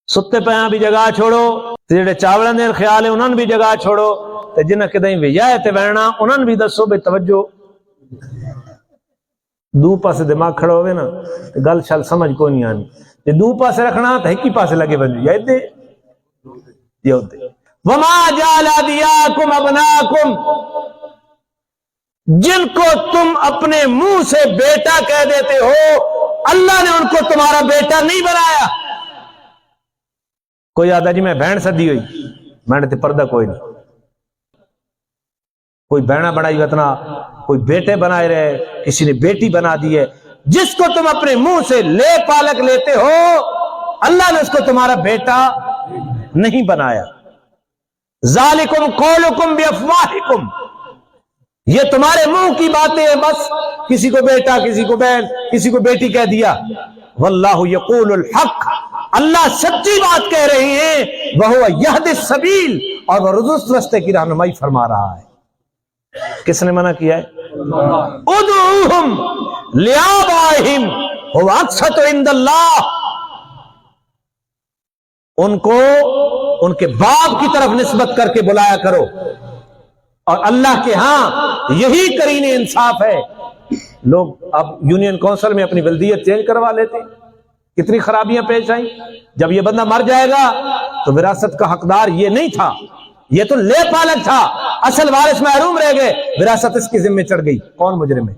ستے پیاں بھی جگہ چھوڑو، جڑے چاولوں دے خیال ہے انہاں بھی جگہ چھوڑو، تے جنہاں کدیں وجہ تے بہنا انہاں بھی دسو بے توجہ۔ دو پاسے دماغ کھڑا ہوئے نا تے گل شل سمجھ کو نہیں آنی، تے دو پاسے رکھنا تے ایک ہی پاسے لگے بنجو یا ادھے یا ادھے۔ وما جعل ادعیاکم ابناکم، جن کو تم اپنے منہ سے بیٹا کہہ دیتے ہو اللہ نے ان کو تمہارا بیٹا نہیں بنایا۔ کوئی آدھا جی میں بہن سدی ہوئی، میں نے تے پردہ کوئی نہیں، کوئی بہنا بنائی اتنا، کوئی بیٹے بنائے رہے، کسی نے بیٹی بنا دی ہے۔ جس کو تم اپنے منہ سے لے پالک لیتے ہو اللہ نے اس کو تمہارا بیٹا نہیں بنایا۔ ذالکم قولکم بافواہکم، یہ تمہارے منہ کی باتیں ہیں، بس کسی کو بیٹا، کسی کو بہن، کسی کو بیٹی کہہ دیا۔ واللہ یقول الحق، اللہ سچی بات کہہ رہے ہیں، وہو یہدی السبیل، اور وہ درست راستے کی رہنمائی فرما رہا ہے۔ کس نے منع کیا ہے؟ ادعوہم لآبائہم هو اقسط عند اللہ، ان کو ان کے باپ کی طرف نسبت کر کے بلایا کرو، اور اللہ کے ہاں یہی قرین انصاف ہے۔ لوگ اب یونین کونسل میں اپنی ولدیت چینج کروا لیتے ہیں، کتنی خرابیاں پیش آئیں۔ جب یہ بندہ مر جائے گا تو وراثت کا حقدار یہ نہیں تھا، یہ تو لے پالک تھا، اصل وارث محروم رہ گئے، وراثت اس کی ذمہ چڑھ گئی، کون مجرم ہے؟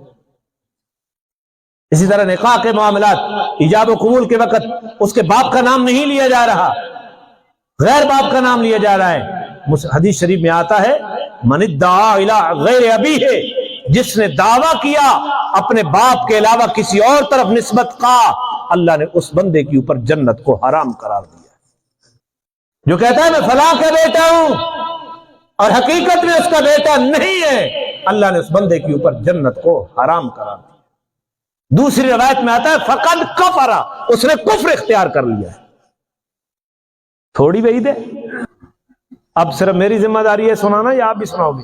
اسی طرح نکاح کے معاملات، ایجاب و قبول کے وقت اس کے باپ کا نام نہیں لیا جا رہا، غیر باپ کا نام لیا جا رہا ہے۔ حدیث شریف میں آتا ہے من ادعا الی غیر ابیہ، جس نے دعویٰ کیا اپنے باپ کے علاوہ کسی اور طرف نسبت کا، اللہ نے اس بندے کے اوپر جنت کو حرام قرار دیا۔ جو کہتا ہے میں فلاں کا بیٹا ہوں اور حقیقت میں اس کا بیٹا نہیں ہے، اللہ نے اس بندے کے اوپر جنت کو حرام قرار دیا۔ دوسری روایت میں آتا ہے فقد کفر، اس نے کفر اختیار کر لیا ہے۔ تھوڑی بعید ہے؟ اب صرف میری ذمہ داری ہے سنانا یا آپ بھی سناؤ گے؟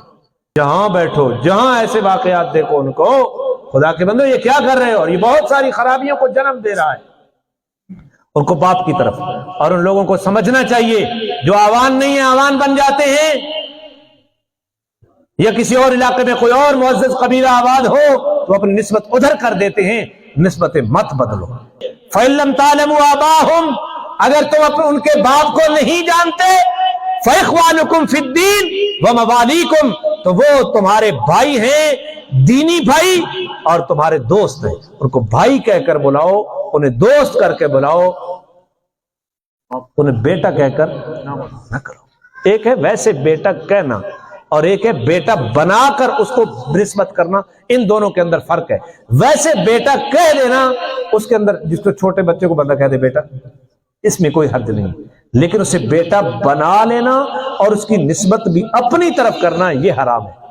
جہاں بیٹھو، جہاں ایسے واقعات دیکھو، ان کو خدا کے بندو یہ کیا کر رہے ہو، اور یہ بہت ساری خرابیوں کو جنم دے رہا ہے ان کو باپ کی طرف۔ اور ان لوگوں کو سمجھنا چاہیے جو آوان نہیں ہے آوان بن جاتے ہیں، یا کسی اور علاقے میں کوئی اور معزز قبیلہ آباد ہو تو اپنی نسبت ادھر کر دیتے ہیں، نسبتیں مت بدلو۔ فَإِن لَّمْ تَعْلَمُوا آبَاءَهُمْ، اگر تم ان کے باپ کو نہیں جانتے، فَإِخْوَانُكُمْ فِي الدِّينِ وَمَوَالِيكُمْ، تو وہ تمہارے بھائی ہیں، دینی بھائی، اور تمہارے دوست ہیں۔ ان کو بھائی کہہ کر بلاؤ، انہیں دوست کر کے بلاؤ، انہیں بیٹا کہہ کر نہ کرو۔ ایک ہے ویسے بیٹا کہنا، اور ایک ہے بیٹا بنا کر اس کو نسبت کرنا، ان دونوں کے اندر فرق ہے۔ ویسے بیٹا کہہ دینا، اس کے اندر جس کو چھوٹے بچے کو بندہ کہہ دے بیٹا، اس میں کوئی حرج نہیں، لیکن اسے بیٹا بنا لینا اور اس کی نسبت بھی اپنی طرف کرنا، یہ حرام ہے۔